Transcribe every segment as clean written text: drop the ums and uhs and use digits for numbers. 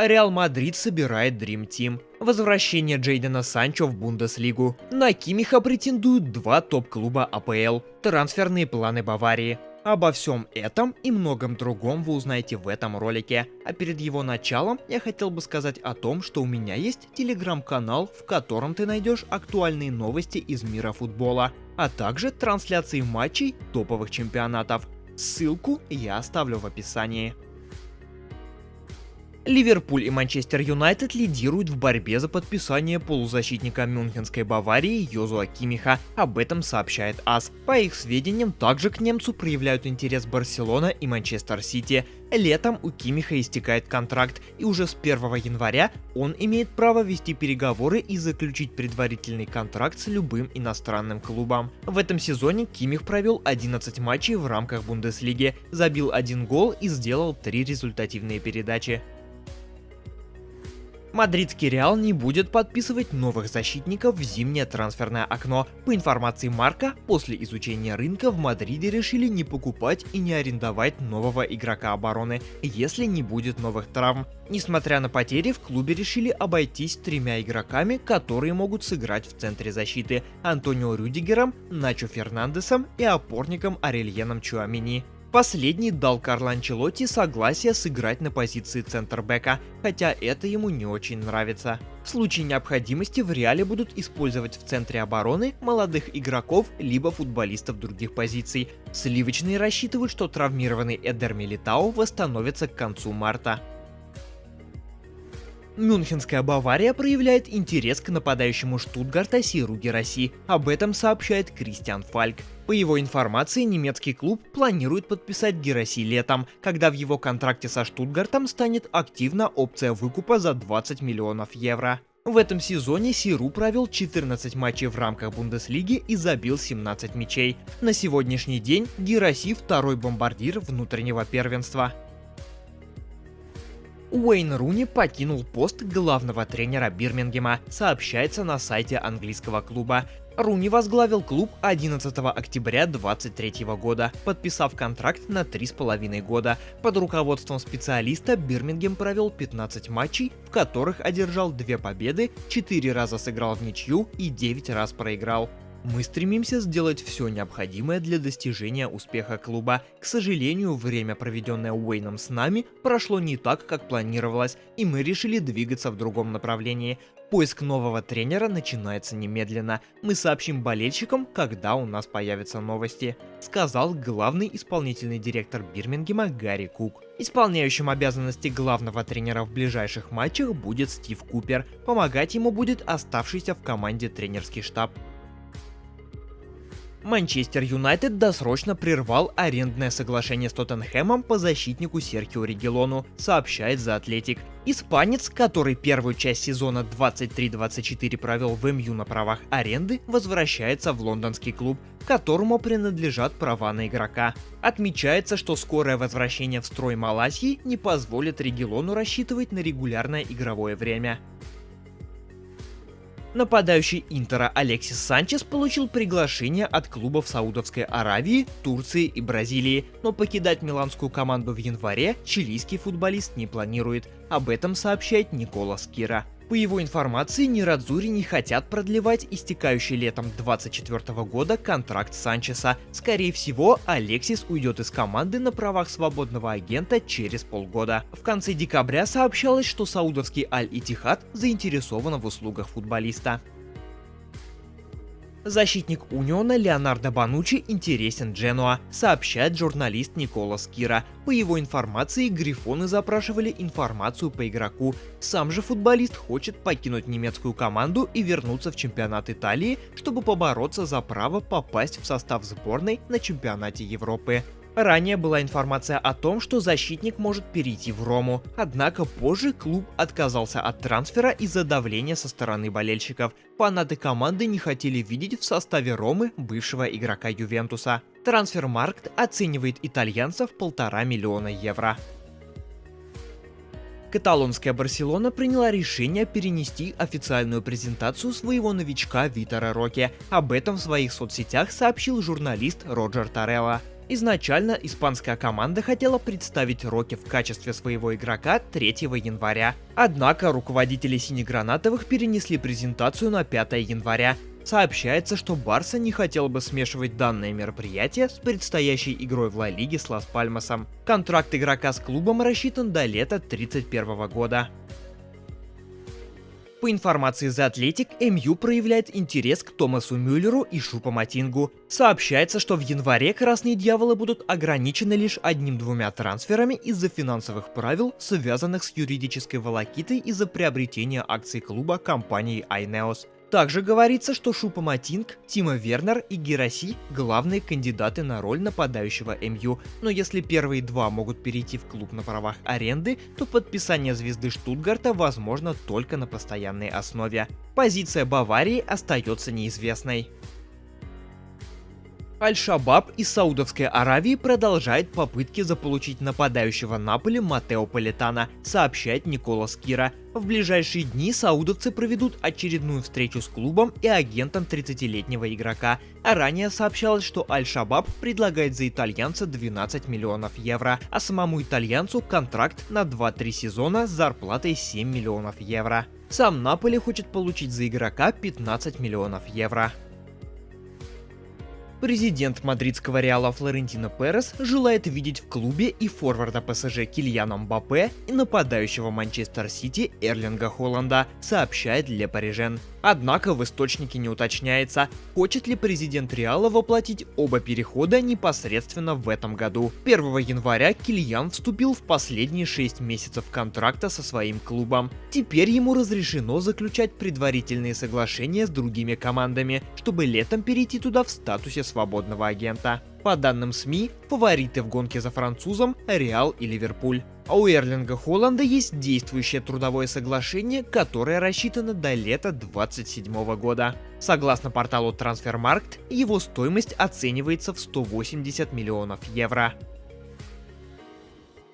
Реал Мадрид собирает Dream Team. Возвращение Джейдена Санчо в Бундеслигу. На Киммиха претендуют два топ-клуба АПЛ. Трансферные планы Баварии. Обо всем этом и многом другом вы узнаете в этом ролике. А перед его началом я хотел бы сказать о том, что у меня есть телеграм-канал, в котором ты найдешь актуальные новости из мира футбола, а также трансляции матчей топовых чемпионатов. Ссылку я оставлю в описании. Ливерпуль и Манчестер Юнайтед лидируют в борьбе за подписание полузащитника мюнхенской Баварии Йозуа Киммиха, об этом сообщает АС. По их сведениям, также к немцу проявляют интерес Барселона и Манчестер Сити. Летом у Киммиха истекает контракт, и уже с 1 января он имеет право вести переговоры и заключить предварительный контракт с любым иностранным клубом. В этом сезоне Киммих провел 11 матчей в рамках Бундеслиги, забил 1 гол и сделал 3 результативные передачи. Мадридский Реал не будет подписывать новых защитников в зимнее трансферное окно. По информации Марка, после изучения рынка в Мадриде решили не покупать и не арендовать нового игрока обороны, если не будет новых травм. Несмотря на потери, в клубе решили обойтись 3 игроками, которые могут сыграть в центре защиты: Антонио Рюдигером, Начо Фернандесом и опорником Орельеном Чуамени. Последний дал Карло Анчелотти согласие сыграть на позиции центрбэка, хотя это ему не очень нравится. В случае необходимости в Реале будут использовать в центре обороны молодых игроков либо футболистов других позиций. Сливочные рассчитывают, что травмированный Эдер Милитао восстановится к концу марта. Мюнхенская Бавария проявляет интерес к нападающему Штутгарта Сиру Гераси, об этом сообщает Кристиан Фальк. По его информации, немецкий клуб планирует подписать Гераси летом, когда в его контракте со Штутгартом станет активна опция выкупа за 20 миллионов евро. В этом сезоне Сиру провел 14 матчей в рамках Бундеслиги и забил 17 мячей. На сегодняшний день Гераси второй бомбардир внутреннего первенства. Уэйн Руни покинул пост главного тренера Бирмингема, сообщается на сайте английского клуба. Руни возглавил клуб 11 октября 2023 года, подписав контракт на 3,5 года. Под руководством специалиста Бирмингем провел 15 матчей, в которых одержал 2 победы, 4 раза сыграл в ничью и 9 раз проиграл. Мы стремимся сделать все необходимое для достижения успеха клуба. К сожалению, время, проведенное Уэйном с нами, прошло не так, как планировалось, и мы решили двигаться в другом направлении. Поиск нового тренера начинается немедленно. Мы сообщим болельщикам, когда у нас появятся новости, сказал главный исполнительный директор Бирмингема Гарри Кук. Исполняющим обязанности главного тренера в ближайших матчах будет Стив Купер. Помогать ему будет оставшийся в команде тренерский штаб. Манчестер Юнайтед досрочно прервал арендное соглашение с Тоттенхэмом по защитнику Серхио Регилону, сообщает The Athletic. Испанец, который первую часть сезона 23-24 провел в МЮ на правах аренды, возвращается в лондонский клуб, которому принадлежат права на игрока. Отмечается, что скорое возвращение в строй Маласьи не позволит Регилону рассчитывать на регулярное игровое время. Нападающий Интера Алексис Санчес получил приглашение от клубов Саудовской Аравии, Турции и Бразилии, но покидать миланскую команду в январе чилийский футболист не планирует. Об этом сообщает Николас Кира. По его информации, Нерадзури не хотят продлевать истекающий летом 2024 года контракт Санчеса. Скорее всего, Алексис уйдет из команды на правах свободного агента через полгода. В конце декабря сообщалось, что саудовский Аль-Итихад заинтересован в услугах футболиста. Защитник Униона Леонардо Бануччи интересен Дженуа, сообщает журналист Николас Кира. По его информации, грифоны запрашивали информацию по игроку. Сам же футболист хочет покинуть немецкую команду и вернуться в чемпионат Италии, чтобы побороться за право попасть в состав сборной на чемпионате Европы. Ранее была информация о том, что защитник может перейти в Рому, однако позже клуб отказался от трансфера из-за давления со стороны болельщиков. Фанаты команды не хотели видеть в составе Ромы бывшего игрока Ювентуса. Трансфермаркт оценивает итальянца в 1,5 миллиона евро. Каталонская Барселона приняла решение перенести официальную презентацию своего новичка Витора Роке. Об этом в своих соцсетях сообщил журналист Роджер Торелло. Изначально испанская команда хотела представить Роки в качестве своего игрока 3 января. Однако руководители синегранатовых перенесли презентацию на 5 января. Сообщается, что Барса не хотел бы смешивать данное мероприятие с предстоящей игрой в Ла Лиге с Лас-Пальмасом. Контракт игрока с клубом рассчитан до лета 2031 года. По информации The Athletic, МЮ проявляет интерес к Томасу Мюллеру и Шупа-Мотингу. Сообщается, что в январе Красные Дьяволы будут ограничены лишь 1-2 трансферами из-за финансовых правил, связанных с юридической волокитой из-за приобретения акций клуба компанией Ineos. Также говорится, что Шупа-Мотинг, Тимо Вернер и Гираси – главные кандидаты на роль нападающего МЮ, но если первые два могут перейти в клуб на правах аренды, то подписание звезды Штутгарта возможно только на постоянной основе. Позиция Баварии остается неизвестной. Аль-Шабаб из Саудовской Аравии продолжает попытки заполучить нападающего Наполи Матео Политано, сообщает Николас Кира. В ближайшие дни саудовцы проведут очередную встречу с клубом и агентом 30-летнего игрока. А ранее сообщалось, что Аль-Шабаб предлагает за итальянца 12 миллионов евро, а самому итальянцу контракт на 2-3 сезона с зарплатой 7 миллионов евро. Сам Наполи хочет получить за игрока 15 миллионов евро. Президент мадридского Реала Флорентино Перес желает видеть в клубе и форварда ПСЖ Кильяна Мбаппе, и нападающего Манчестер Сити Эрлинга Холланда, сообщает Le Parisien. Однако в источнике не уточняется, хочет ли президент Реала воплотить оба перехода непосредственно в этом году. 1 января Кильян вступил в последние 6 месяцев контракта со своим клубом. Теперь ему разрешено заключать предварительные соглашения с другими командами, чтобы летом перейти туда в статусе свободного агента. По данным СМИ, фавориты в гонке за французом – Реал и Ливерпуль. А у Эрлинга Холланда есть действующее трудовое соглашение, которое рассчитано до лета 2027 года. Согласно порталу Transfermarkt, его стоимость оценивается в 180 миллионов евро.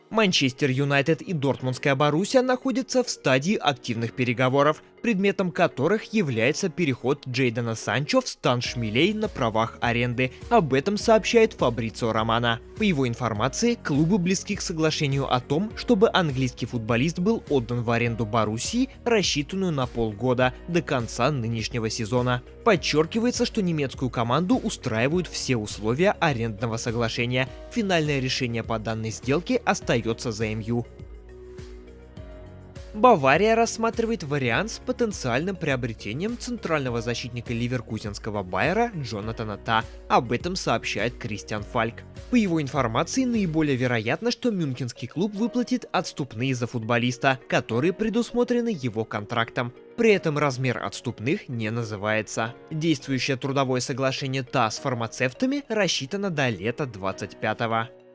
Манчестер Юнайтед и Дортмундская Боруссия находятся в стадии активных переговоров, предметом которых является переход Джейдона Санчо в стан Шмелей на правах аренды. Об этом сообщает Фабрицио Романо. По его информации, клубы близки к соглашению о том, чтобы английский футболист был отдан в аренду Боруссии, рассчитанную на полгода, до конца нынешнего сезона. Подчеркивается, что немецкую команду устраивают все условия арендного соглашения. Финальное решение по данной сделке остается за МЮ. Бавария рассматривает вариант с потенциальным приобретением центрального защитника ливеркузенского Байера Джонатана Та. Об этом сообщает Кристиан Фальк. По его информации, наиболее вероятно, что мюнхенский клуб выплатит отступные за футболиста, которые предусмотрены его контрактом. При этом размер отступных не называется. Действующее трудовое соглашение Та с фармацевтами рассчитано до лета 25-го.